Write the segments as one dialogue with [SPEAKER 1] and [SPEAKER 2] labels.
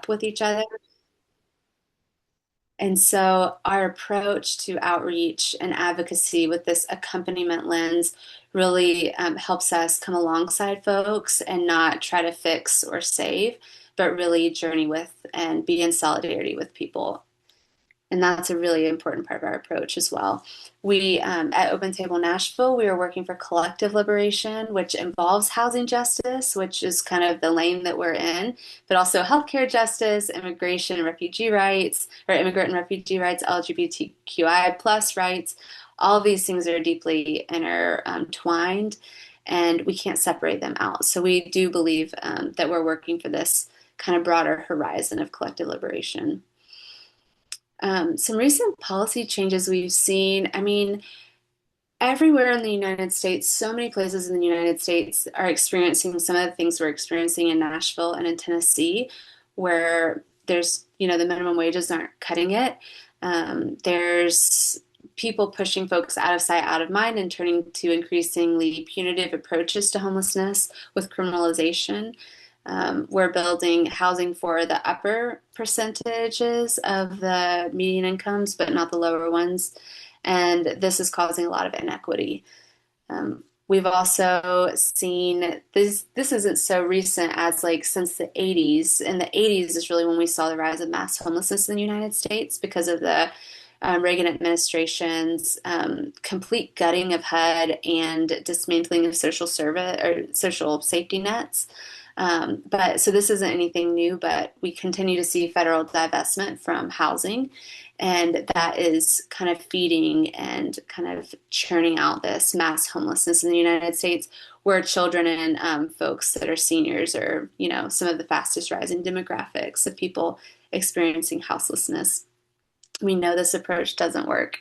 [SPEAKER 1] overlap with each other. And so our approach to outreach and advocacy with this accompaniment lens really helps us come alongside folks and not try to fix or save, but really journey with and be in solidarity with people. And that's a really important part of our approach as well. We, at Open Table Nashville, we are working for collective liberation, which involves housing justice, which is kind of the lane that we're in, but also healthcare justice, immigration and refugee rights, or immigrant and refugee rights, LGBTQI plus rights. All of these things are deeply intertwined, and we can't separate them out. So we do believe that we're working for this kind of broader horizon of collective liberation. Some recent policy changes we've seen, I mean, everywhere in the United States, so many places in the United States are experiencing some of the things we're experiencing in Nashville and in Tennessee, where the minimum wages aren't cutting it. There's people pushing folks out of sight, out of mind, and turning to increasingly punitive approaches to homelessness with criminalization. We're building housing for the upper percentages of the median incomes, but not the lower ones. And this is causing a lot of inequity. We've also seen this isn't so recent as like since the 80s. In the 80s is really when we saw the rise of mass homelessness in the United States because of the Reagan administration's complete gutting of HUD and dismantling of social service or social safety nets. But so this isn't anything new, but we continue to see federal divestment from housing, and that is kind of feeding and kind of churning out this mass homelessness in the United States, where children and folks that are seniors are, some of the fastest rising demographics of people experiencing houselessness. We know this approach doesn't work,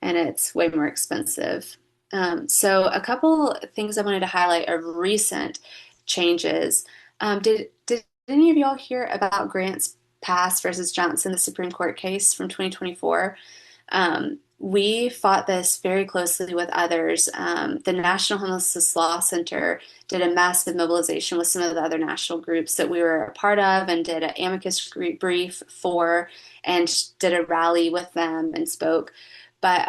[SPEAKER 1] and it's way more expensive. So a couple things I wanted to highlight are recent changes. Did any of y'all hear about Grants Pass versus Johnson, the Supreme Court case from 2024? We fought this very closely with others. The National Homelessness Law Center did a massive mobilization with some of the other national groups that we were a part of and did an amicus brief for and did a rally with them and spoke. But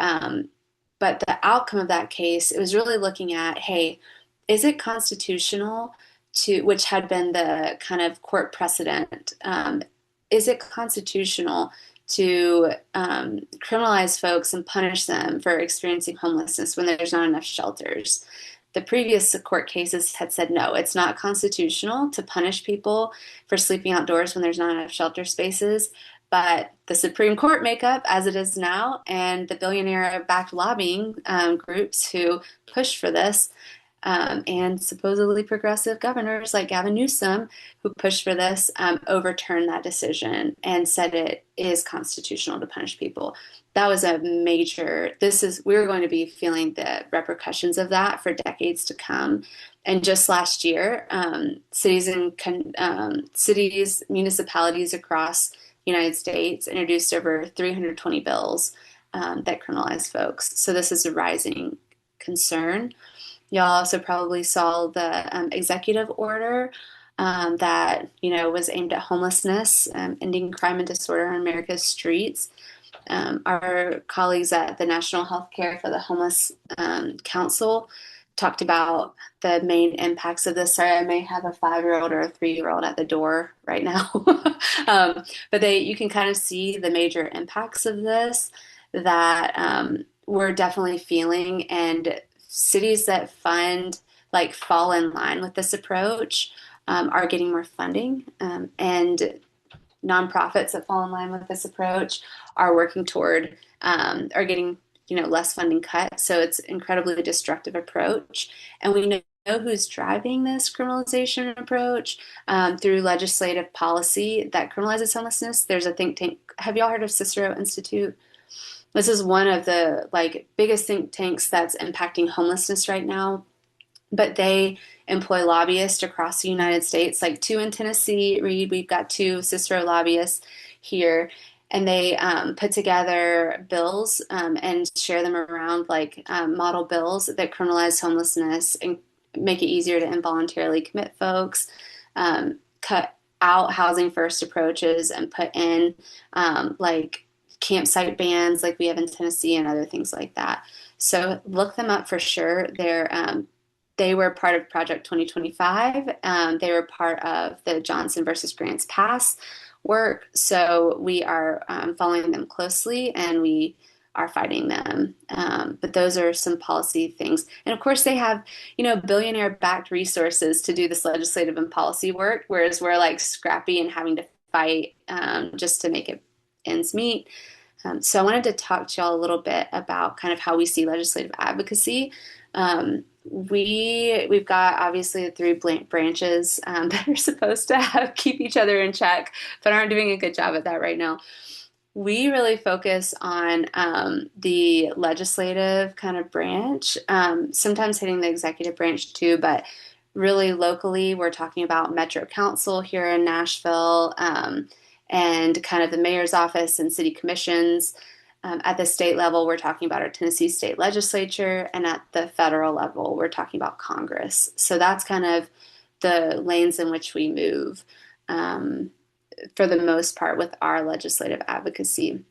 [SPEAKER 1] the outcome of that case, it was really looking at, hey, is it constitutional which had been the kind of court precedent, is it constitutional to criminalize folks and punish them for experiencing homelessness when there's not enough shelters? The previous court cases had said no, it's not constitutional to punish people for sleeping outdoors when there's not enough shelter spaces. But the Supreme Court makeup, as it is now, and the billionaire-backed lobbying groups who pushed for this, and supposedly progressive governors like Gavin Newsom, who pushed for this, overturned that decision and said it is constitutional to punish people. That was a major, we're going to be feeling the repercussions of that for decades to come. And just last year, cities, municipalities across the United States introduced over 320 bills that criminalize folks. So this is a rising concern. Y'all also probably saw the executive order that was aimed at homelessness, ending crime and disorder on America's streets. Our colleagues at the National Healthcare for the Homeless Council talked about the main impacts of this. Sorry, I may have a 5-year-old or a 3-year-old at the door right now. But you can kind of see the major impacts of this that we're definitely feeling, and cities that fall in line with this approach are getting more funding, and nonprofits that fall in line with this approach are working toward are getting less funding cut. So it's an incredibly destructive approach, and we know who's driving this criminalization approach through legislative policy that criminalizes homelessness. There's a think tank. Have y'all heard of Cicero Institute? This is one of the biggest think tanks that's impacting homelessness right now, but they employ lobbyists across the United States, like 2 in Tennessee. We've got 2 Cicero lobbyists here, and they put together bills and share them around, model bills that criminalize homelessness and make it easier to involuntarily commit folks, cut out housing first approaches and put in like campsite bans like we have in Tennessee and other things like that. So look them up for sure. They were part of Project 2025. They were part of the Johnson versus Grants Pass work. So we are following them closely and we are fighting them. But those are some policy things. And of course, they have, billionaire backed resources to do this legislative and policy work, whereas we're like scrappy and having to fight just to make it ends meet. So I wanted to talk to y'all a little bit about kind of how we see legislative advocacy. We've got obviously the three branches that are supposed to keep each other in check, but aren't doing a good job at that right now. We really focus on the legislative kind of branch, sometimes hitting the executive branch too, but really locally, we're talking about Metro Council here in Nashville, and kind of the mayor's office and city commissions. At the state level, we're talking about our Tennessee state legislature, and at the federal level, we're talking about Congress. So that's kind of the lanes in which we move for the most part with our legislative advocacy.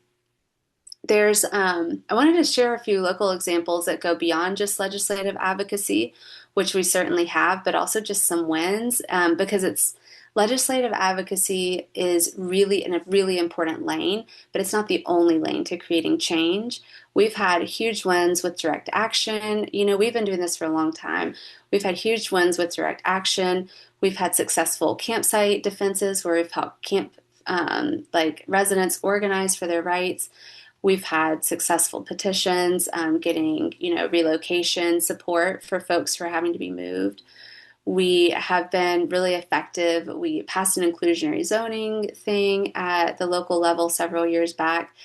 [SPEAKER 1] I wanted to share a few local examples that go beyond just legislative advocacy, which we certainly have, but also just some wins, because legislative advocacy is really in a really important lane, but it's not the only lane to creating change. We've had huge wins with direct action. We've been doing this for a long time. We've had huge wins with direct action. We've had successful campsite defenses where we've helped residents organize for their rights. We've had successful petitions, getting, relocation support for folks who are having to be moved. We have been really effective. We passed an inclusionary zoning thing at the local level several years back.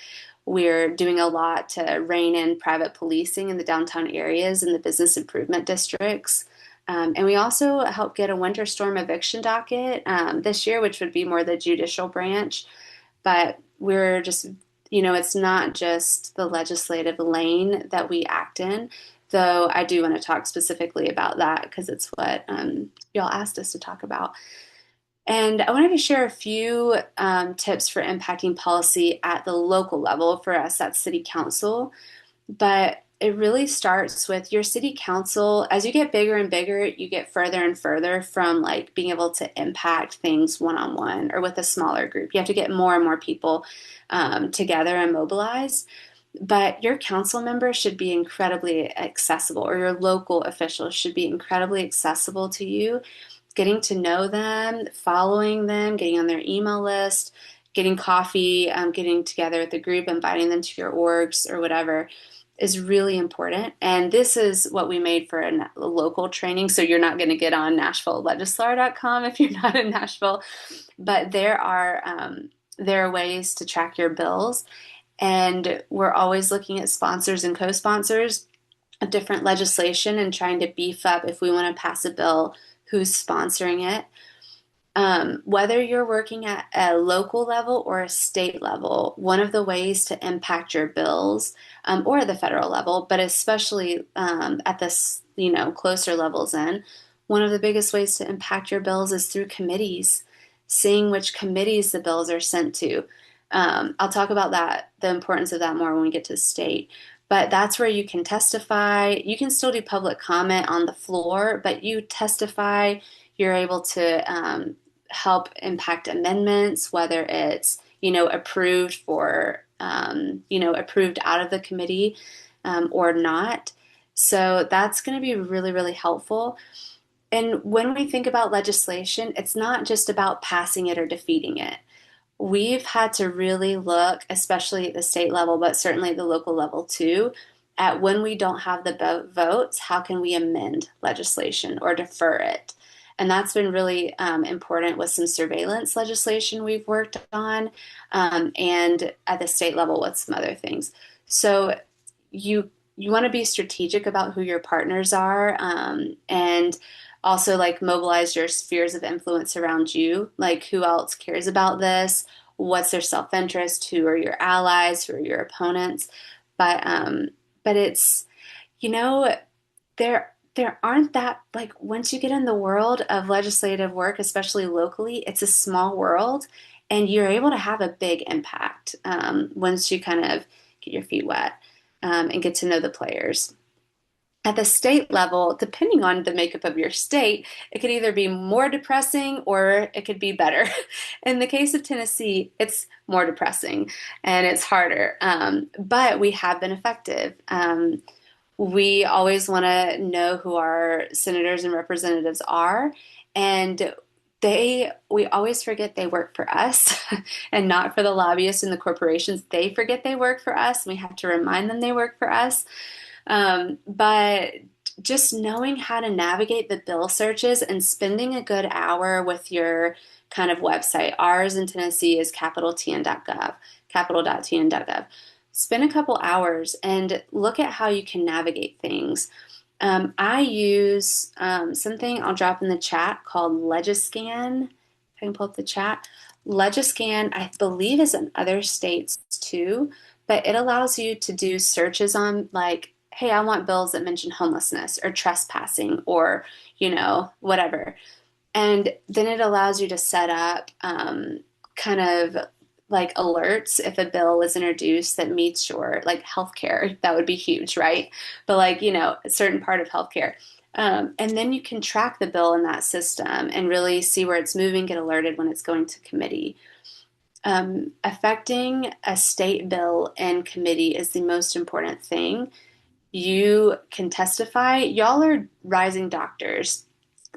[SPEAKER 1] We're doing a lot to rein in private policing in the downtown areas and the business improvement districts. And we also helped get a winter storm eviction docket this year, which would be more the judicial branch. But we're just, it's not just the legislative lane that we act in, though I do want to talk specifically about that because it's what y'all asked us to talk about. And I wanted to share a few tips for impacting policy at the local level for us at City Council. But it really starts with your City Council. As you get bigger and bigger, you get further and further from like being able to impact things one-on-one or with a smaller group. You have to get more and more people together and mobilized. But your council members should be incredibly accessible, or your local officials should be incredibly accessible to you. Getting to know them, following them, getting on their email list, getting coffee, getting together with the group, inviting them to your orgs or whatever is really important. And this is what we made for a local training. So you're not going to get on NashvilleLegislar.com if you're not in Nashville. But there are ways to track your bills. And we're always looking at sponsors and co-sponsors of different legislation and trying to beef up if we want to pass a bill, who's sponsoring it. Whether you're working at a local level or a state level, one of the ways to impact your bills, or at the federal level, but especially at this, closer levels in, one of the biggest ways to impact your bills is through committees, seeing which committees the bills are sent to. I'll talk about that, the importance of that more when we get to state. But that's where you can testify. You can still do public comment on the floor, but you testify. You're able to help impact amendments, whether it's, approved for, approved out of the committee or not. So that's going to be really, really helpful. And when we think about legislation, it's not just about passing it or defeating it. We've had to really look, especially at the state level, but certainly at the local level too, at when we don't have the votes, how can we amend legislation or defer it? And that's been really important with some surveillance legislation we've worked on, and at the state level with some other things. So you want to be strategic about who your partners are, and also like mobilize your spheres of influence around you, like who else cares about this, what's their self-interest, who are your allies, who are your opponents. But it's, there there aren't that, like, once you get in the world of legislative work, especially locally, it's a small world and you're able to have a big impact once you kind of get your feet wet and get to know the players. At the state level, depending on the makeup of your state, it could either be more depressing or it could be better. In the case of Tennessee, it's more depressing and it's harder, but we have been effective. We always want to know who our senators and representatives are, and we always forget they work for us and not for the lobbyists and the corporations. They forget they work for us. We have to remind them they work for us. But just knowing how to navigate the bill searches and spending a good hour with your kind of website. Ours in Tennessee is capitaltn.gov, capital.tn.gov. Spend a couple hours and look at how you can navigate things. I use something I'll drop in the chat called Legiscan. If I can pull up the chat. Legiscan, I believe, is in other states too, but it allows you to do searches on, like, hey, I want bills that mention homelessness or trespassing or, whatever. And then it allows you to set up kind of like alerts if a bill is introduced that meets your, like, healthcare. That would be huge, right? But, like, a certain part of healthcare. And then you can track the bill in that system and really see where it's moving, get alerted when it's going to committee. Affecting a state bill in committee is the most important thing. You can testify. Y'all are rising doctors.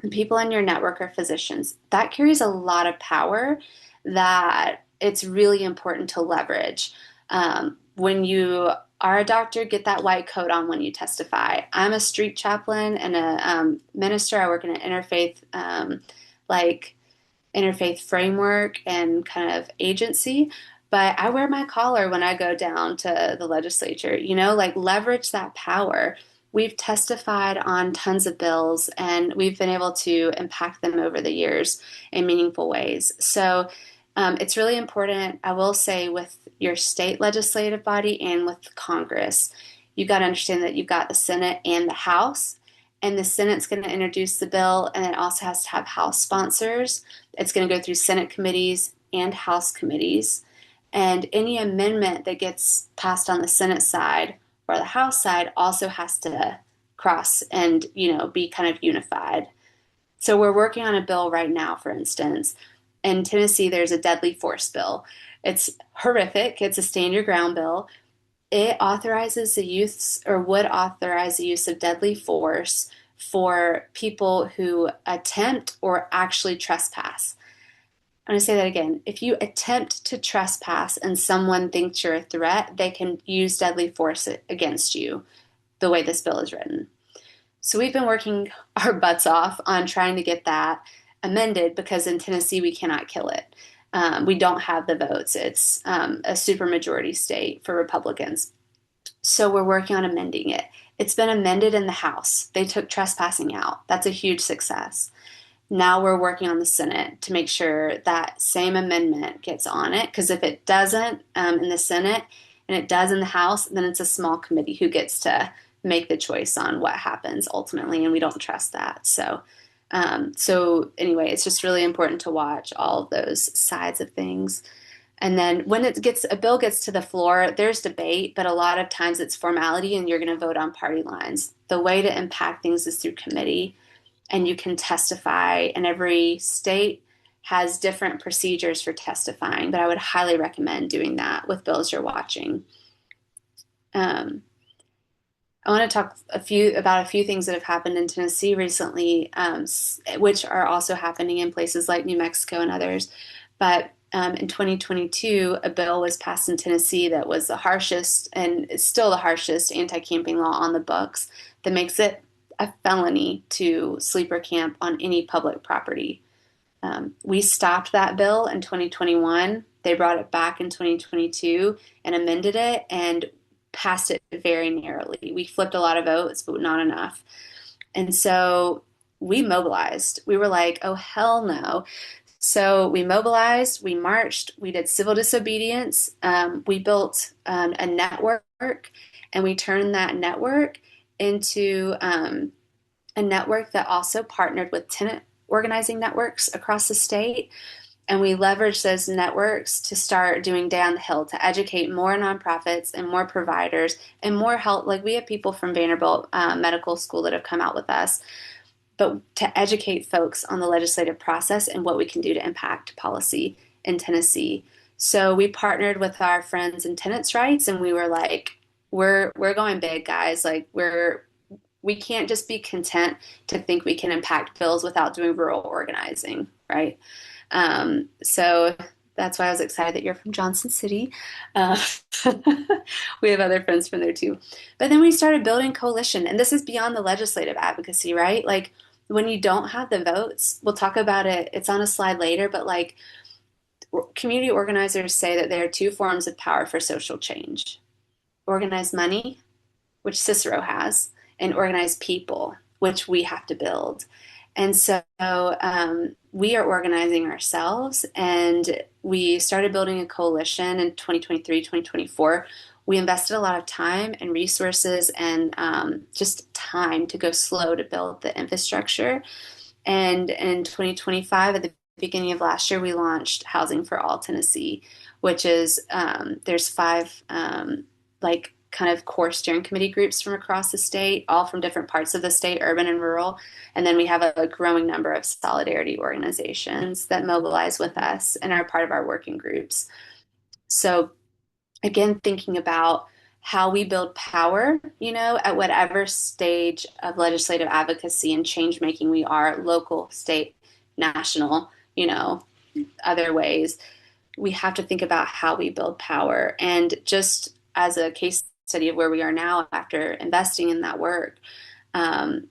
[SPEAKER 1] People in your network are physicians. That carries a lot of power that it's really important to leverage. When you are a doctor, get that white coat on when you testify. I'm a street chaplain and a minister. I work in an like interfaith framework and kind of agency, but I wear my collar when I go down to the legislature, like, leverage that power. We've testified on tons of bills and we've been able to impact them over the years in meaningful ways. So it's really important, I will say, with your state legislative body and with Congress, you've got to understand that you've got the Senate and the House. And the Senate's going to introduce the bill, and it also has to have House sponsors. It's going to go through Senate committees and House committees. And any amendment that gets passed on the Senate side or the House side also has to cross and, be kind of unified. So we're working on a bill right now, for instance. In Tennessee, there's a deadly force bill. It's horrific. It's a stand your ground bill. It authorizes the use, or would authorize the use, of deadly force for people who attempt or actually trespass. I'm going to say that again. If you attempt to trespass and someone thinks you're a threat, they can use deadly force against you, the way this bill is written. So we've been working our butts off on trying to get that amended because in Tennessee we cannot kill it. We don't have the votes. It's a supermajority state for Republicans. So we're working on amending it. It's been amended in the House. They took trespassing out. That's a huge success. Now we're working on the Senate to make sure that same amendment gets on it, because if it doesn't in the Senate and it does in the House, then it's a small committee who gets to make the choice on what happens ultimately, and we don't trust that. So anyway, it's just really important to watch all of those sides of things. And then when a bill gets to the floor, there's debate, but a lot of times it's formality and you're going to vote on party lines. The way to impact things is through committee, and you can testify, and every state has different procedures for testifying, but I would highly recommend doing that with bills you're watching. I want to talk about a few things that have happened in Tennessee recently, which are also happening in places like New Mexico and others. But in 2022, a bill was passed in Tennessee that was the harshest, and it's still the harshest, anti-camping law on the books, that makes it a felony to sleeper camp on any public property. We stopped that bill in 2021. They brought it back in 2022 and amended it and passed it very narrowly. We flipped a lot of votes, but not enough. And so we mobilized. We were like, oh, hell no. So we mobilized, we marched, we did civil disobedience. We built a network, and we turned that network into a network that also partnered with tenant organizing networks across the state. And we leveraged those networks to start doing Day on the Hill to educate more nonprofits and more providers and more health. Like we have people from Vanderbilt Medical School that have come out with us, but to educate folks on the legislative process and what we can do to impact policy in Tennessee. So we partnered with our friends in tenants' rights, and we were like, we're going big, guys. Like we can't just be content to think we can impact bills without doing rural organizing, right? So that's why I was excited that you're from Johnson City. Uh, we have other friends from there too. But then we started building coalition, and this is beyond the legislative advocacy, right? Like when you don't have the votes, we'll talk about it. It's on a slide later, but like community organizers say that there are two forms of power for social change: organized money, which Cicero has, and organized people, which we have to build. And so we are organizing ourselves, and we started building a coalition in 2023, 2024. We invested a lot of time and resources and just time to go slow to build the infrastructure. And in 2025, at the beginning of last year, we launched Housing for All Tennessee, which is there's five like kind of core steering committee groups from across the state, all from different parts of the state, urban and rural. And then we have a growing number of solidarity organizations that mobilize with us and are part of our working groups. So again, thinking about how we build power, at whatever stage of legislative advocacy and change making we are, local, state, national, other ways, we have to think about how we build power. And just as a case study of where we are now after investing in that work,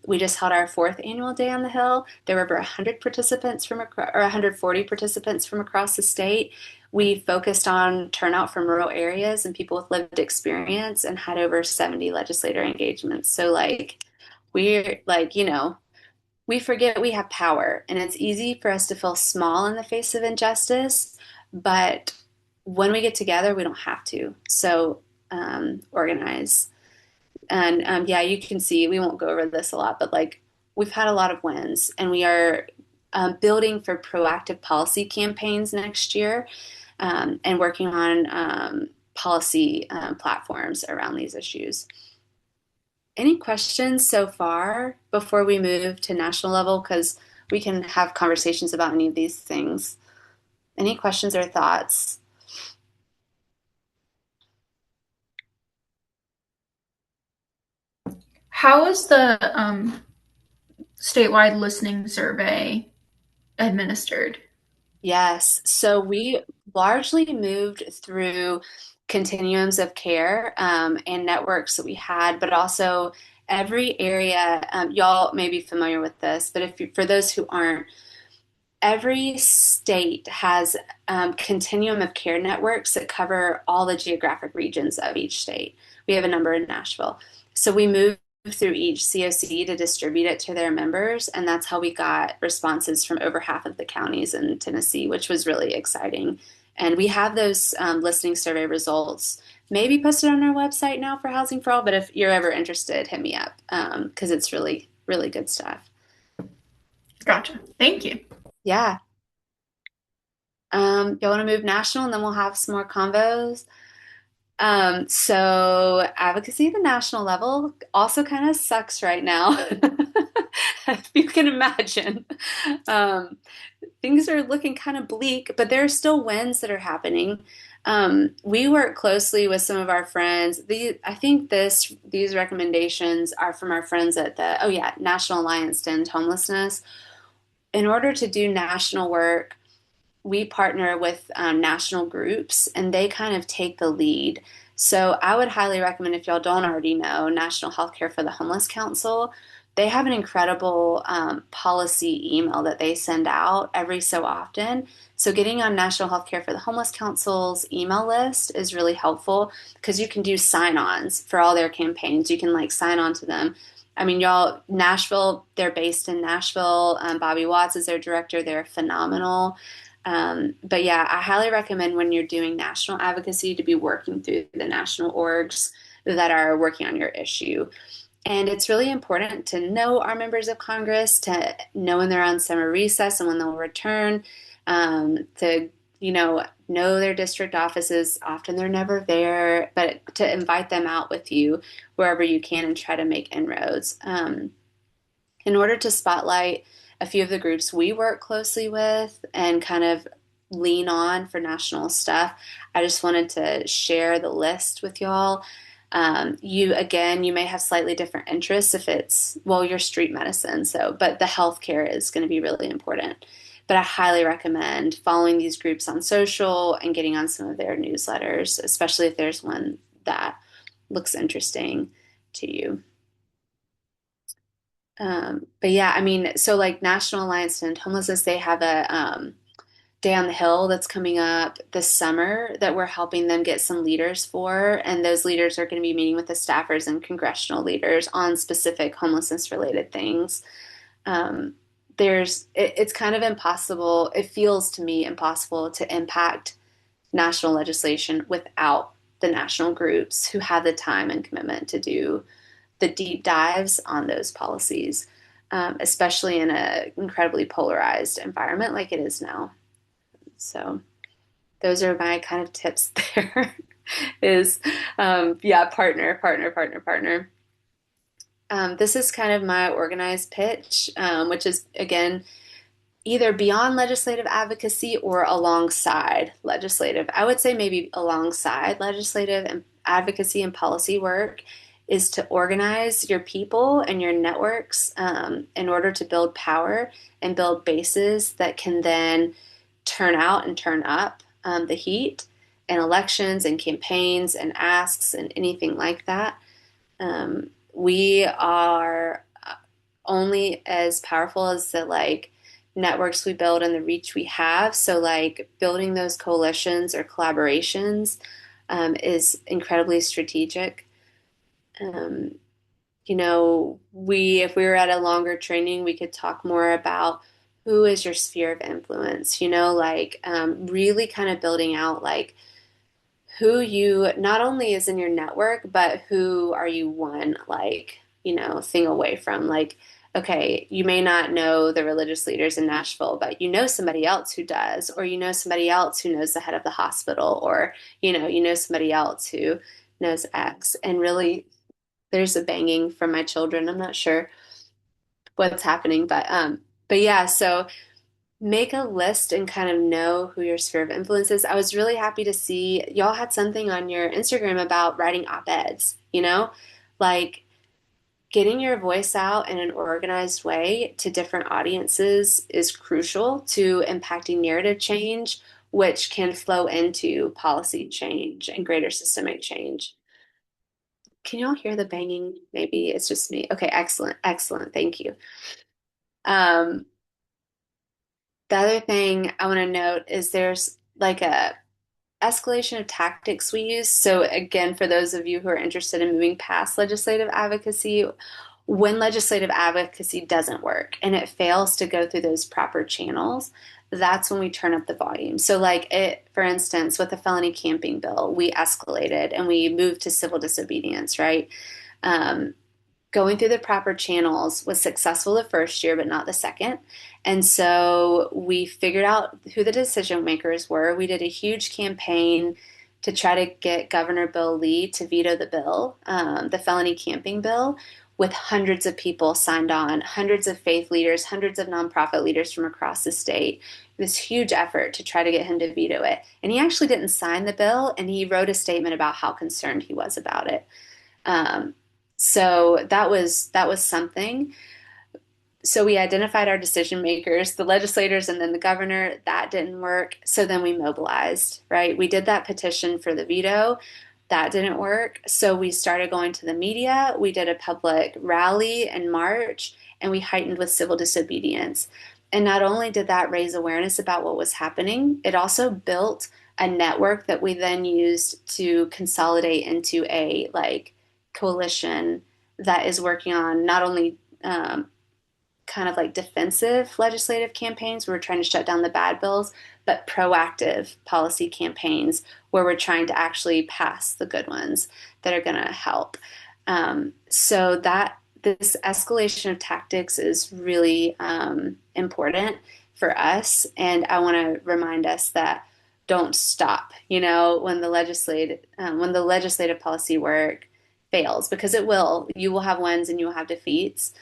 [SPEAKER 1] we just held our fourth annual Day on the Hill. There were over 100 participants or 140 participants from across the state. We focused on turnout from rural areas and people with lived experience and had over 70 legislator engagements. So we're we forget we have power, and it's easy for us to feel small in the face of injustice, but when we get together, we don't have to. So organize. And yeah, you can see, we won't go over this a lot, but we've had a lot of wins, and we are building for proactive policy campaigns next year, and working on policy platforms around these issues. Any questions so far before we move to national level? Because we can have conversations about any of these things. Any questions or thoughts?
[SPEAKER 2] How is the statewide listening survey administered?
[SPEAKER 1] Yes. So we largely moved through continuums of care and networks that we had, but also every area. Y'all may be familiar with this, but for those who aren't, every state has continuum of care networks that cover all the geographic regions of each state. We have a number in Nashville. So we moved through each COC to distribute it to their members, and that's how we got responses from over half of the counties in Tennessee, which was really exciting. And we have those listening survey results maybe posted on our website now for Housing for All, but if you're ever interested, hit me up because it's really, really good stuff.
[SPEAKER 2] Gotcha. Thank you.
[SPEAKER 1] Yeah. Y'all want to move national and then we'll have some more convos? So advocacy at the national level also kind of sucks right now, if you can imagine. Um, Things are looking kind of bleak, but there are still wins that are happening. We work closely with some of our friends. I think these recommendations are from our friends at the National Alliance to End Homelessness. In order to do national work, we partner with national groups, and they kind of take the lead. So I would highly recommend, if y'all don't already know, National Healthcare for the Homeless Council. They have an incredible policy email that they send out every so often. So getting on National Healthcare for the Homeless Council's email list is really helpful because you can do sign-ons for all their campaigns. You can sign on to them. I mean, y'all, Nashville, they're based in Nashville. Bobby Watts is their director. They're phenomenal. But yeah, I highly recommend when you're doing national advocacy to be working through the national orgs that are working on your issue. And it's really important to know our members of Congress, to know when they're on summer recess and when they'll return, to, know their district offices. Often they're never there, but to invite them out with you wherever you can and try to make inroads. In order to spotlight a few of the groups we work closely with and kind of lean on for national stuff, I just wanted to share the list with y'all. You may have slightly different interests if it's, well, your street medicine. So, but the healthcare is going to be really important. But I highly recommend following these groups on social and getting on some of their newsletters, especially if there's one that looks interesting to you. But yeah, I mean, so like National Alliance to End Homelessness, they have a Day on the Hill that's coming up this summer that we're helping them get some leaders for. And those leaders are going to be meeting with the staffers and congressional leaders on specific homelessness related things. Um, it's kind of impossible. It feels to me impossible to impact national legislation without the national groups who have the time and commitment to do the deep dives on those policies, especially in an incredibly polarized environment like it is now. So those are my kind of tips there is, yeah, partner, partner, partner, partner. This is kind of my organized pitch, which is, again, either beyond legislative advocacy or alongside legislative. I would say maybe alongside legislative and advocacy and policy work is to organize your people and your networks in order to build power and build bases that can then turn out and turn up the heat in elections and campaigns and asks and anything like that. We are only as powerful as the networks we build and the reach we have. So like building those coalitions or collaborations is incredibly strategic. Um, if we were at a longer training, we could talk more about who is your sphere of influence, really kind of building out who you not only is in your network, but who are you one, thing away from. Like, okay, you may not know the religious leaders in Nashville, but you know somebody else who does, or you know somebody else who knows the head of the hospital, or, you know somebody else who knows X. And really, there's a banging from my children. I'm not sure what's happening, but yeah, so make a list and kind of know who your sphere of influence is. I was really happy to see y'all had something on your Instagram about writing op-eds, like getting your voice out in an organized way to different audiences is crucial to impacting narrative change, which can flow into policy change and greater systemic change. Can y'all hear the banging? Maybe it's just me. Okay, excellent, excellent. Thank you. Um, the other thing I want to note is there's like a escalation of tactics we use. So again, for those of you who are interested in moving past legislative advocacy, when legislative advocacy doesn't work and it fails to go through those proper channels, that's when we turn up the volume. So for instance, with the felony camping bill, we escalated and we moved to civil disobedience, right? Um, Going through the proper channels was successful the first year, but not the second. And so we figured out who the decision makers were. We did a huge campaign to try to get Governor Bill Lee to veto the bill, the felony camping bill, with hundreds of people signed on, hundreds of faith leaders, hundreds of nonprofit leaders from across the state. This huge effort to try to get him to veto it. And he actually didn't sign the bill, and he wrote a statement about how concerned he was about it. Um, so that was something. So we identified our decision makers, the legislators, and then the governor. That didn't work. So then we mobilized, right? We did that petition for the veto. That didn't work. So we started going to the media. We did a public rally and march, and we heightened with civil disobedience. And not only did that raise awareness about what was happening, it also built a network that we then used to consolidate into a coalition that is working on not only kind of defensive legislative campaigns where we're trying to shut down the bad bills, but proactive policy campaigns where we're trying to actually pass the good ones that are going to help. So that this escalation of tactics is really important for us, and I want to remind us that don't stop. When the legislative policy work fails, because it will. You will have wins and you will have defeats.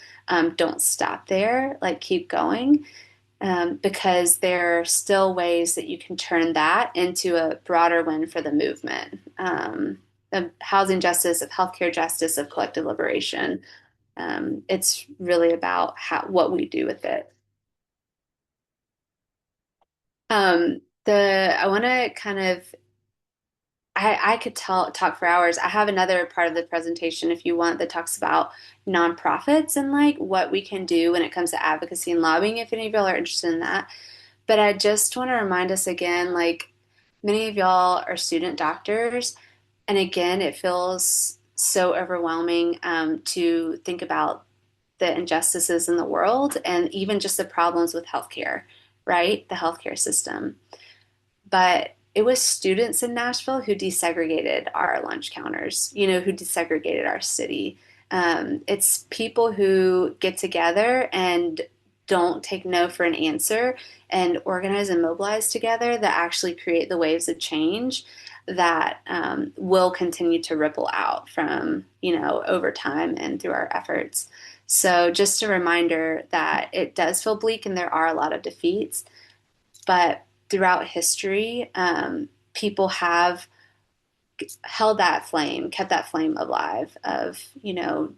[SPEAKER 1] Don't stop there. Like keep going, because there are still ways that you can turn that into a broader win for the movement. Of housing justice, of healthcare justice, of collective liberation. It's really about what we do with it. I want to kind of I could talk for hours. I have another part of the presentation if you want that talks about nonprofits and like what we can do when it comes to advocacy and lobbying, if any of y'all are interested in that. But I just want to remind us again, like many of y'all are student doctors, and again, it feels so overwhelming to think about the injustices in the world and even just the problems with healthcare, right? The healthcare system. But it was students in Nashville who desegregated our lunch counters, who desegregated our city. It's people who get together and don't take no for an answer and organize and mobilize together that actually create the waves of change that will continue to ripple out from, over time and through our efforts. So just a reminder that it does feel bleak and there are a lot of defeats, but throughout history, people have held that flame, kept that flame alive of,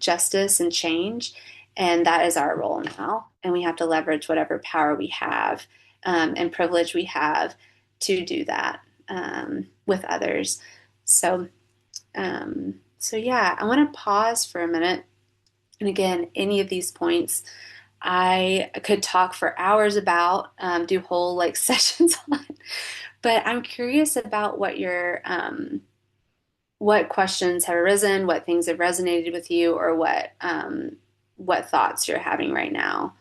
[SPEAKER 1] justice and change. And that is our role now. And we have to leverage whatever power we have and privilege we have to do that with others. So, so yeah, I want to pause for a minute. And again, any of these points I could talk for hours about, do whole like sessions on. But I'm curious about what questions have arisen, what things have resonated with you, or what thoughts you're having right now.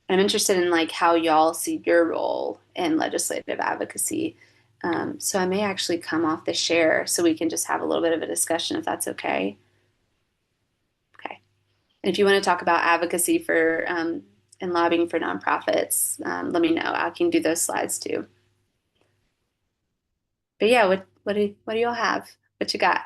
[SPEAKER 1] I'm interested in like how y'all see your role in legislative advocacy. So I may actually come off the share so we can just have a little bit of a discussion if that's okay. Okay. And if you want to talk about advocacy for and lobbying for nonprofits, let me know. I can do those slides too. But yeah, what do y'all have? What you got?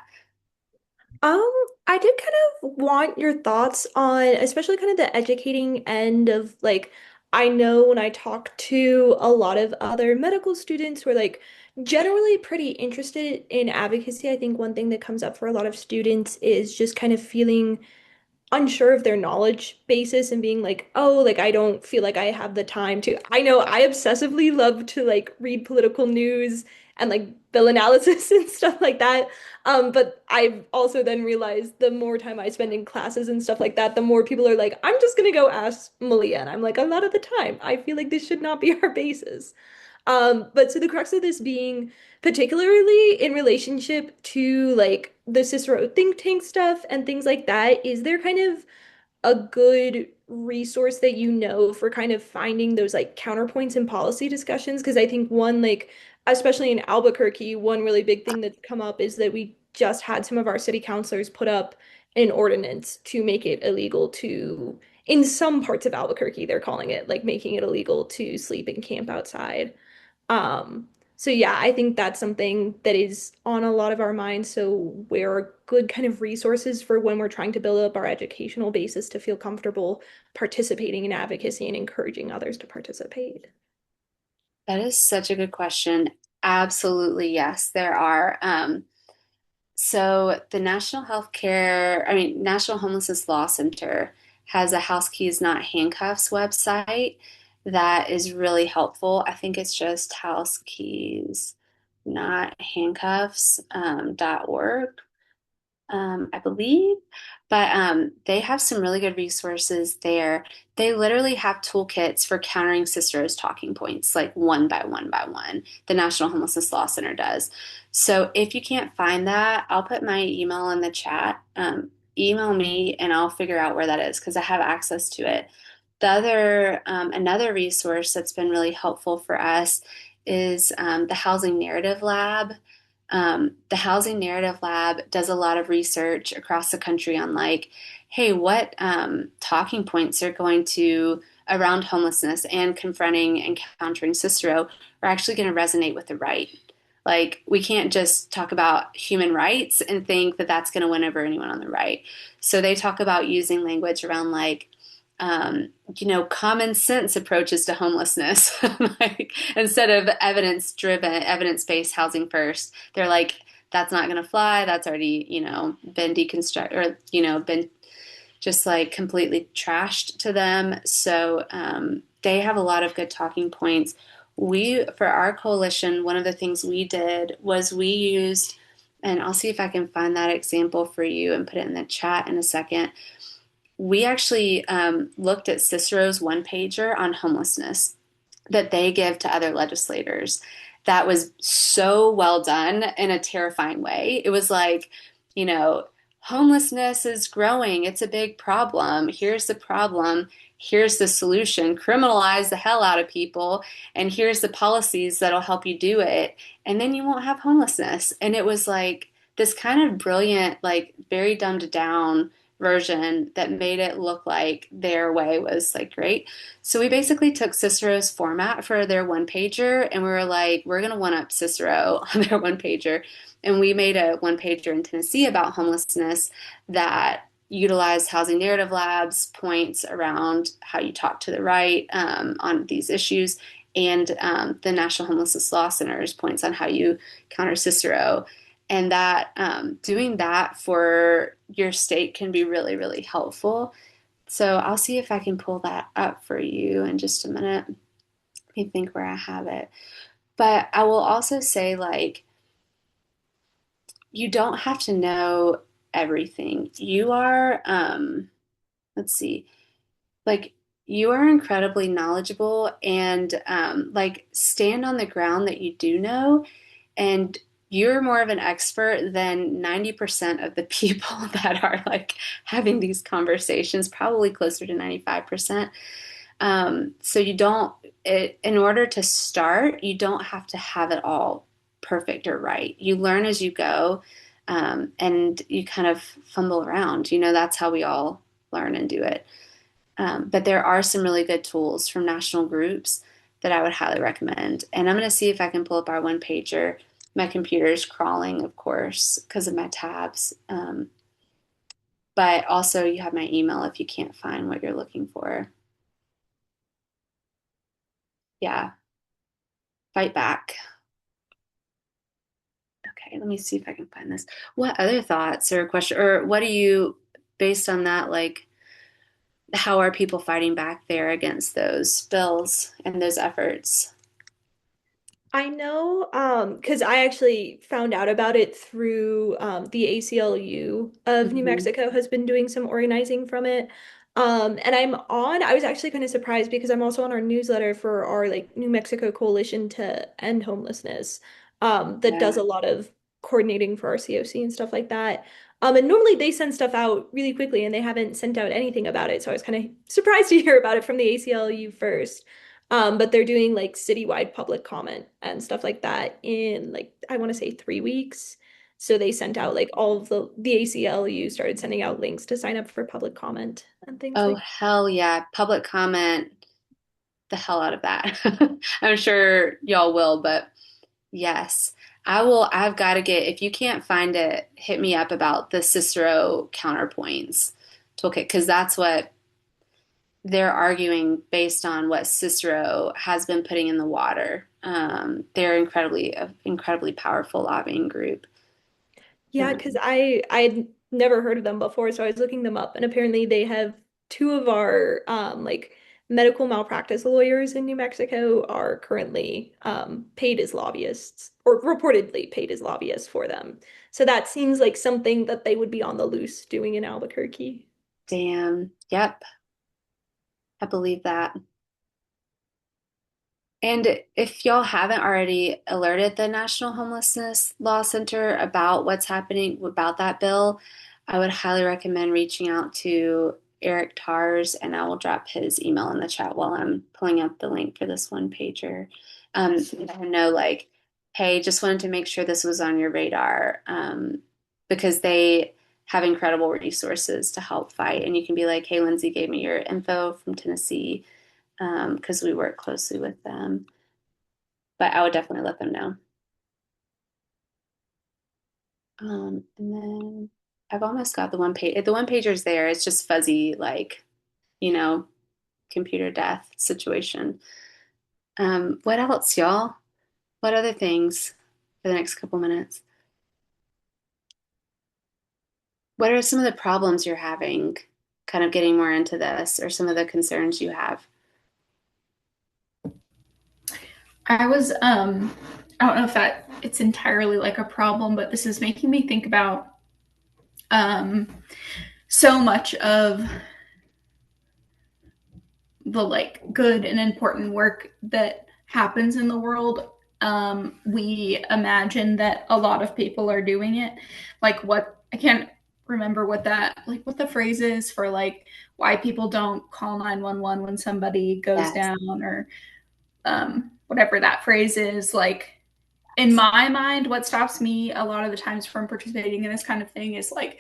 [SPEAKER 3] Um, I did kind of want your thoughts on, especially kind of the educating end of like, I know when I talk to a lot of other medical students who are like generally pretty interested in advocacy, I think one thing that comes up for a lot of students is just kind of feeling unsure of their knowledge basis and being like, oh, like I don't feel like I have the time to. I know I obsessively love to like read political news and like bill analysis and stuff like that. But I've also then realized the more time I spend in classes and stuff like that, the more people are like, I'm just gonna go ask Malia. And I'm like, a lot of the time, I feel like this should not be our basis. But so the crux of this being particularly in relationship to like the Cicero think tank stuff and things like that, is there kind of a good resource that you know for kind of finding those like counterpoints in policy discussions? Because I think one like, especially in Albuquerque, one really big thing that's come up is that we just had some of our city councilors put up an ordinance to make it illegal to, in some parts of Albuquerque, they're calling it like making it illegal to sleep and camp outside. Um, so yeah, I think that's something that is on a lot of our minds. So where are good kind of resources for when we're trying to build up our educational basis to feel comfortable participating in advocacy and encouraging others to participate?
[SPEAKER 1] That is such a good question. Absolutely, yes, there are. So the National Homelessness Law Center has a House Keys Not Handcuffs website that is really helpful. I think it's just housekeysnothandcuffs.org, I believe. But they have some really good resources there. They literally have toolkits for countering Cicero's talking points, like one by one by one. The National Homelessness Law Center does. So if you can't find that, I'll put my email in the chat. Email me and I'll figure out where that is because I have access to it. Another resource that's been really helpful for us is the Housing Narrative Lab. The Housing Narrative Lab does a lot of research across the country on like, hey, what talking points are going to around homelessness and confronting and countering Cicero are actually going to resonate with the right. Like, we can't just talk about human rights and think that that's going to win over anyone on the right. So they talk about using language around like, common sense approaches to homelessness, like instead of evidence-based housing first. They're like, that's not going to fly. That's already, been deconstructed or, been just like completely trashed to them. So they have a lot of good talking points. For our coalition, one of the things we did was we used, and I'll see if I can find that example for you and put it in the chat in a second. We actually looked at Cicero's one pager on homelessness that they give to other legislators. That was so well done in a terrifying way. It was like, you know, homelessness is growing. It's a big problem. Here's the problem. Here's the solution. Criminalize the hell out of people. And here's the policies that'll help you do it. And then you won't have homelessness. And it was like this kind of brilliant, like very dumbed down version that made it look like their way was like great. So we basically took Cicero's format for their one pager and we were like, we're going to one up Cicero on their one pager. And we made a one pager in Tennessee about homelessness that utilized Housing Narrative Lab's points around how you talk to the right on these issues and the National Homelessness Law Center's points on how you counter Cicero. And that doing that for your state can be really, really helpful. So I'll see if I can pull that up for you in just a minute. Let me think where I have it. But I will also say, like, you don't have to know everything. You are, let's see, like, you are incredibly knowledgeable and, like, stand on the ground that you do know. And you're more of an expert than 90% of the people that are like having these conversations, probably closer to 95%. So you don't, in order to start, you don't have to have it all perfect or right. You learn as you go, and you kind of fumble around. That's how we all learn and do it. But there are some really good tools from national groups that I would highly recommend. And I'm going to see if I can pull up our one pager. My computer's crawling, of course, because of my tabs. But also, you have my email if you can't find what you're looking for. Yeah, fight back. Okay, let me see if I can find this. What other thoughts or question, or what do you, based on that, like, how are people fighting back there against those bills and those efforts?
[SPEAKER 3] I know, because I actually found out about it through the ACLU of New
[SPEAKER 1] Hmm.
[SPEAKER 3] Mexico has been doing some organizing from it. And I was actually kind of surprised because I'm also on our newsletter for our like New Mexico Coalition to End Homelessness, that does
[SPEAKER 1] Yeah.
[SPEAKER 3] a lot of coordinating for our COC and stuff like that. And normally they send stuff out really quickly and they haven't sent out anything about it. So I was kind of surprised to hear about it from the ACLU first. But they're doing like citywide public comment and stuff like that in like I want to say 3 weeks. So they sent out like all of the ACLU started sending out links to sign up for public comment and things
[SPEAKER 1] Oh,
[SPEAKER 3] like
[SPEAKER 1] hell yeah. Public comment the hell out of that. I'm sure y'all will, but yes. I've got to if you can't find it, hit me up about the Cicero counterpoints toolkit, because that's what they're arguing based on what Cicero has been putting in the water. They're incredibly powerful lobbying group.
[SPEAKER 3] Yeah, because
[SPEAKER 1] Um,
[SPEAKER 3] I had never heard of them before, so I was looking them up, and apparently they have two of our like medical malpractice lawyers in New Mexico are currently paid as lobbyists or reportedly paid as lobbyists for them. So that seems like something that they would be on the loose doing in Albuquerque.
[SPEAKER 1] damn. Yep. I believe that. And if y'all haven't already alerted the National Homelessness Law Center about what's happening about that bill, I would highly recommend reaching out to Eric Tars, and I will drop his email in the chat while I'm pulling up the link for this one pager. Let him know, like, hey, just wanted to make sure this was on your radar, because they have incredible resources to help fight. And you can be like, hey, Lindsay gave me your info from Tennessee, because we work closely with them. But I would definitely let them know. And then I've almost got the one page. The one pager's there. It's just fuzzy, like, you know, computer death situation. What else, y'all? What other things for the next couple minutes? What are some of the problems you're having, kind of getting more into this, or some of the concerns you have?
[SPEAKER 2] I was I don't know if that it's entirely like a problem, but this is making me think about um so much of the like good and important work that happens in the world. We imagine that a lot of people are doing it. Like what I can't remember what that like what the phrase is for like why people don't call 911 when somebody goes
[SPEAKER 1] Yes.
[SPEAKER 2] down or whatever that phrase is. Like in my mind, what stops me a lot of the times from participating in this kind of thing is like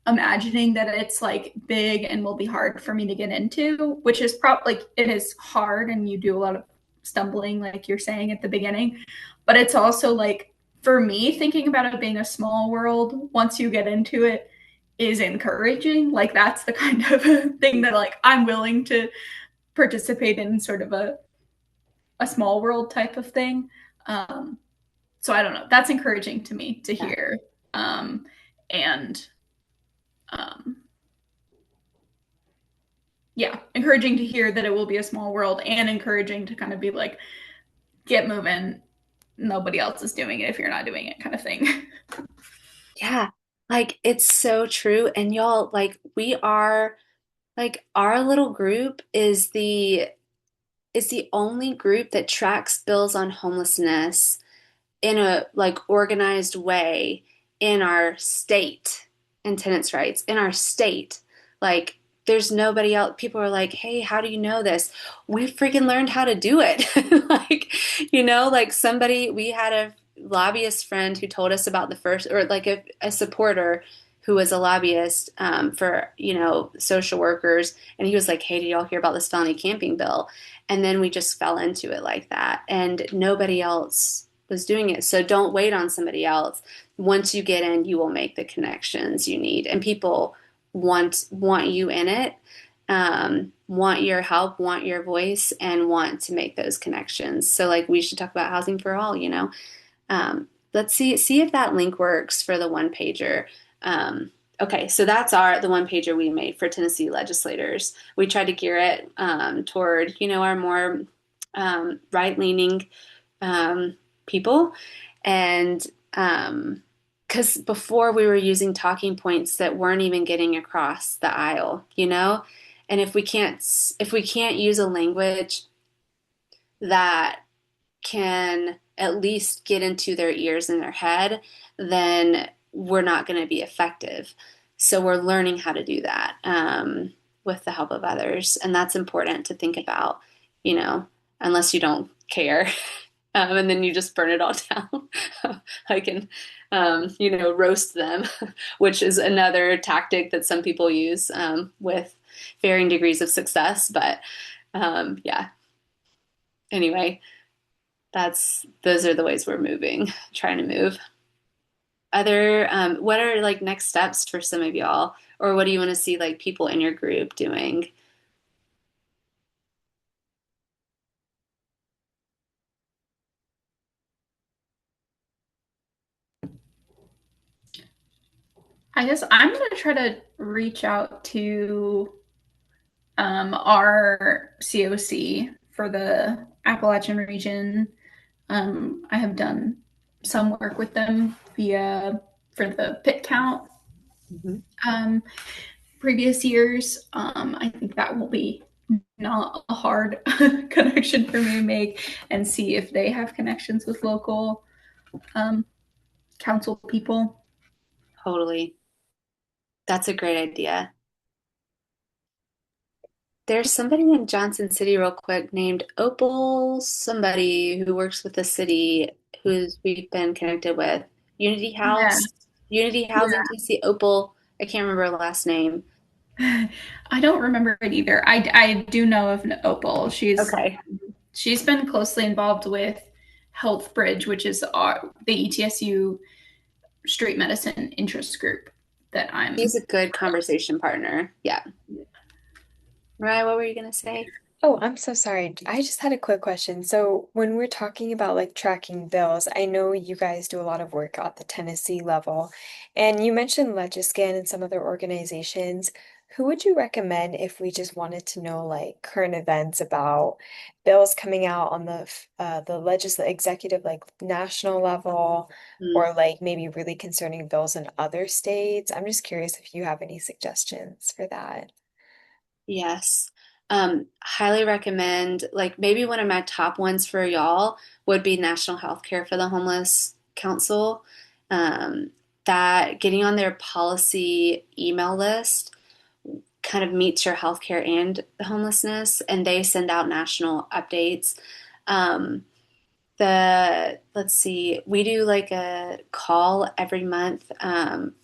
[SPEAKER 2] imagining that it's like big and will be hard for me to get into, which is probably like it is hard and you do a lot of stumbling, like you're saying at the beginning. But it's also like for me, thinking about it being a small world, once you get into it, is encouraging. Like that's the kind of thing that like I'm willing to participate in sort of a small world type of thing. Um, so I don't know. That's encouraging to me to
[SPEAKER 1] Yeah.
[SPEAKER 2] hear. And um, yeah, encouraging to hear that it will be a small world and encouraging to kind of be like, get moving. Nobody else is doing it if you're not doing it, kind of thing.
[SPEAKER 1] Yeah. Like it's so true. And y'all, like we are like our little group is the only group that tracks bills on homelessness in a like organized way in our state and tenants' rights in our state. Like there's nobody else. People are like, hey, how do you know this? We freaking learned how to do it. Like, like somebody, we had a lobbyist friend who told us about the first, or like a supporter who was a lobbyist for, social workers. And he was like, hey, did y'all hear about this felony camping bill? And then we just fell into it like that. And nobody else was doing it. So don't wait on somebody else. Once you get in, you will make the connections you need. And people want you in it, want your help, want your voice, and want to make those connections. So like we should talk about housing for all. Let's see if that link works for the one pager. Okay, so that's the one pager we made for Tennessee legislators. We tried to gear it toward, our more right-leaning people. And because before we were using talking points that weren't even getting across the aisle. And if we can't use a language that can at least get into their ears and their head, then we're not going to be effective. So we're learning how to do that with the help of others. And that's important to think about, you know, unless you don't care. And then you just burn it all down. I can, roast them, which is another tactic that some people use with varying degrees of success. But yeah, anyway, those are the ways we're moving, trying to move. What are like next steps for some of y'all, or what do you want to see like people in your group doing?
[SPEAKER 2] I guess I'm going to try to reach out to our COC for the Appalachian region. I have done some work with them via for the pit count
[SPEAKER 1] Mhm.
[SPEAKER 2] um, previous years. I think that will be not a hard connection for me to make and see if they have connections with local um, council people.
[SPEAKER 1] Totally. That's a great idea. There's somebody in Johnson City real quick named Opal, somebody who works with the city. who's we've been connected with. Unity
[SPEAKER 2] Yeah.
[SPEAKER 1] House, Unity Housing
[SPEAKER 2] Yeah.
[SPEAKER 1] TC, Opal. I can't remember her last name.
[SPEAKER 2] I don't remember it either. I do know of Opal.
[SPEAKER 1] Okay.
[SPEAKER 2] She's been closely involved with Health Bridge, which is the ETSU street medicine interest group that
[SPEAKER 1] She's
[SPEAKER 2] I'm.
[SPEAKER 1] a good conversation partner. Yeah. Right, what were you gonna say?
[SPEAKER 4] Oh, I'm so sorry. I just had a quick question. So, when we're talking about like tracking bills, I know you guys do a lot of work at the Tennessee level, and you mentioned Legiscan and some other organizations. Who would you recommend if we just wanted to know like current events about bills coming out on the legislative executive like national level,
[SPEAKER 1] Hmm.
[SPEAKER 4] or like maybe really concerning bills in other states? I'm just curious if you have any suggestions for that.
[SPEAKER 1] Yes. Highly recommend, like maybe one of my top ones for y'all would be National Healthcare for the Homeless Council. Um, that getting on their policy email list kind of meets your healthcare and homelessness, and they send out national updates. Um, let's see, we do like a call every month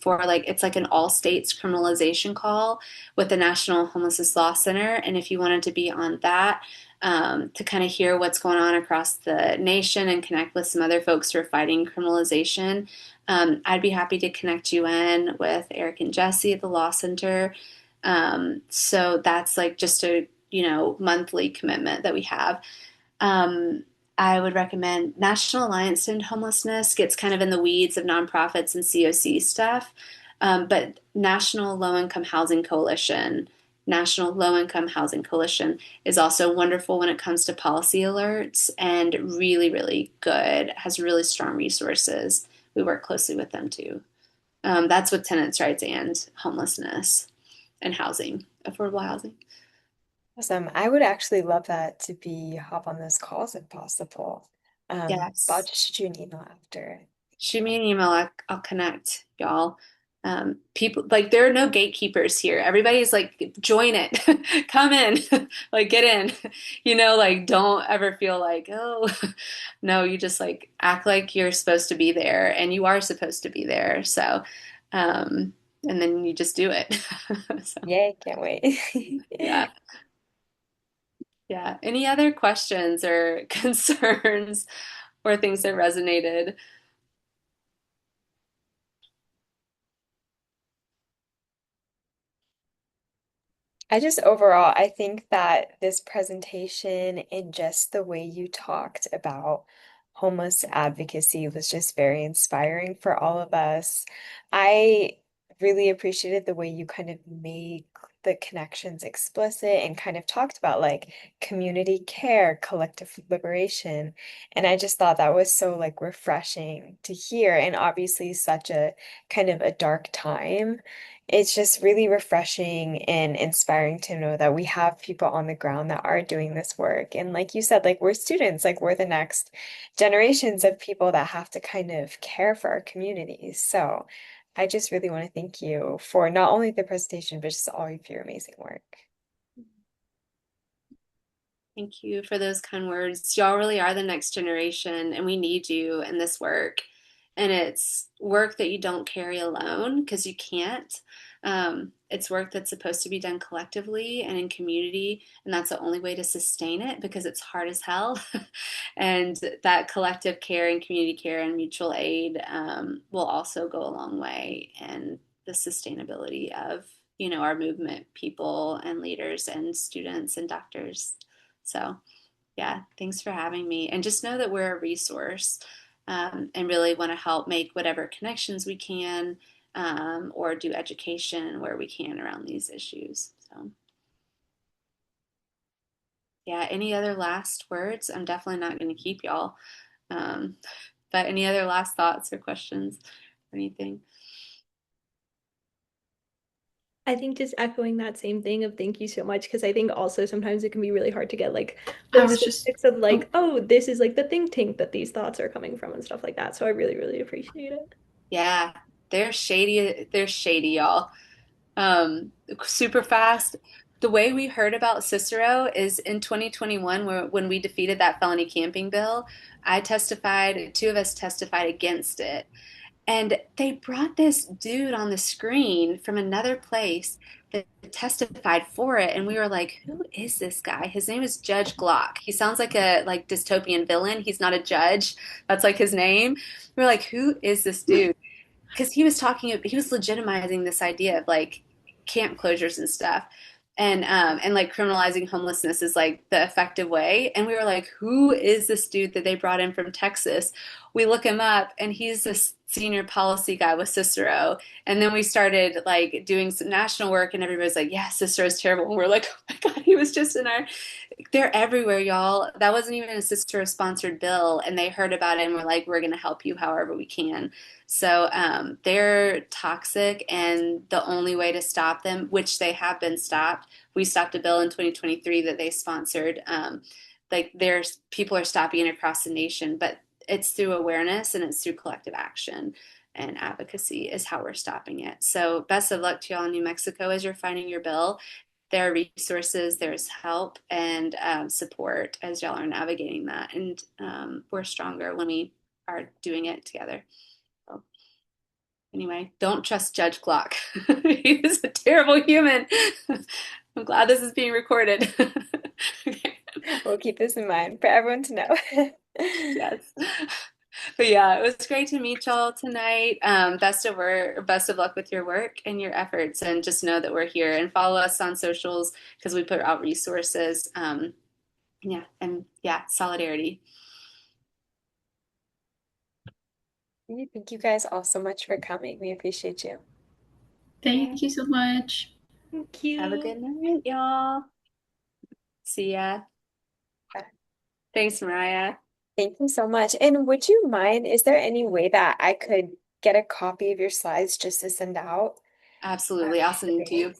[SPEAKER 1] for like it's like an all states criminalization call with the National Homelessness Law Center. And if you wanted to be on that, to kind of hear what's going on across the nation and connect with some other folks who are fighting criminalization, I'd be happy to connect you in with Eric and Jesse at the Law Center. So that's like just a monthly commitment that we have. um, I would recommend National Alliance to End Homelessness gets kind of in the weeds of nonprofits and COC stuff, but National Low Income Housing Coalition is also wonderful when it comes to policy alerts and really, really good, has really strong resources. We work closely with them too. That's with tenants' rights and homelessness and housing, affordable housing.
[SPEAKER 4] Awesome. I would actually love that to be hop on those calls if possible. But I'll
[SPEAKER 1] Yes.
[SPEAKER 4] just shoot you an email after.
[SPEAKER 1] Shoot me an email. I'll connect y'all. People like there are no gatekeepers here. Everybody's like, join it, come in, like get in. Like don't ever feel like, oh, no, you just like act like you're supposed to be there and you are supposed to be there. So, and then you just do it. So,
[SPEAKER 4] Yay, can't wait.
[SPEAKER 1] yeah, yeah. Any other questions or concerns or things that resonated?
[SPEAKER 4] I just overall, I think that this presentation and just the way you talked about homeless advocacy was just very inspiring for all of us. I really appreciated the way you kind of made the connections explicit and kind of talked about like community care, collective liberation. And I just thought that was so like refreshing to hear and obviously such a kind of a dark time. It's just really refreshing and inspiring to know that we have people on the ground that are doing this work. And like you said, like we're students, like we're the next generations of people that have to kind of care for our communities. So I just really want to thank you for not only the presentation, but just all of your amazing work.
[SPEAKER 1] Thank you for those kind words. Y'all really are the next generation, and we need you in this work. And it's work that you don't carry alone because you can't. It's work that's supposed to be done collectively and in community, and that's the only way to sustain it because it's hard as hell. And that collective care and community care and mutual aid will also go a long way in the sustainability of our movement, people and leaders and students and doctors. So, yeah, thanks for having me. And just know that we're a resource and really want to help make whatever connections we can or do education where we can around these issues. So, yeah, any other last words? I'm definitely not going to keep y'all. Um, but any other last thoughts or questions or anything?
[SPEAKER 3] I think just echoing that same thing of thank you so much because I think also sometimes it can be really hard to get like
[SPEAKER 2] I
[SPEAKER 3] the
[SPEAKER 2] was just.
[SPEAKER 3] specifics of
[SPEAKER 2] Oh,
[SPEAKER 3] like, oh, this is like the think tank that these thoughts are coming from and stuff like that. So I really, really appreciate it.
[SPEAKER 1] Yeah, they're shady. They're shady, y'all. Super fast. the way we heard about Cicero is in 2021, when we defeated that felony camping bill. I testified, two of us testified against it. And they brought this dude on the screen from another place that testified for it, and we were like, "Who is this guy?" His name is Judge Glock. He sounds like a like dystopian villain. He's not a judge. That's like his name. We were like, "Who is this dude?" Because he was legitimizing this idea of like camp closures and stuff, and like criminalizing homelessness is like the effective way. And we were like, who is this dude that they brought in from Texas? We look him up, and he's this senior policy guy with Cicero. And then we started like doing some national work, and everybody's like, yeah, Cicero's terrible. And we're like, oh my God, he was just in our, they're everywhere, y'all. That wasn't even a Cicero sponsored bill. And they heard about it and were like, we're going to help you however we can. So they're toxic, and the only way to stop them, which they have been stopped, we stopped a bill in 2023 that they sponsored. Like there's people are stopping it across the nation, but it's through awareness and it's through collective action and advocacy is how we're stopping it. So best of luck to y'all in New Mexico as you're fighting your bill. There are resources, there's help and support as y'all are navigating that. And we're stronger when we are doing it together. So, anyway, don't trust Judge Glock. He was a terrible human. I'm glad this is being recorded. Okay.
[SPEAKER 4] We'll keep this in mind for everyone to know.
[SPEAKER 1] Yes. But yeah, it was great to meet y'all tonight. Best of luck with your work and your efforts, and just know that we're here and follow us on socials because we put out resources. Yeah, and yeah, solidarity.
[SPEAKER 4] Thank you guys all so much for coming. We appreciate you.
[SPEAKER 2] Thank you so much.
[SPEAKER 3] Thank
[SPEAKER 1] Have a
[SPEAKER 3] you.
[SPEAKER 1] good night, y'all. See ya.
[SPEAKER 4] Bye.
[SPEAKER 1] Thanks, Mariah.
[SPEAKER 4] Thank you so much. And would you mind, is there any way that I could get a copy of your slides just to send out
[SPEAKER 1] Absolutely. I'll send them to you.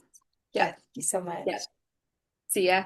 [SPEAKER 4] Yeah,
[SPEAKER 1] Yep.
[SPEAKER 4] thank you so much.
[SPEAKER 1] Yep. See ya.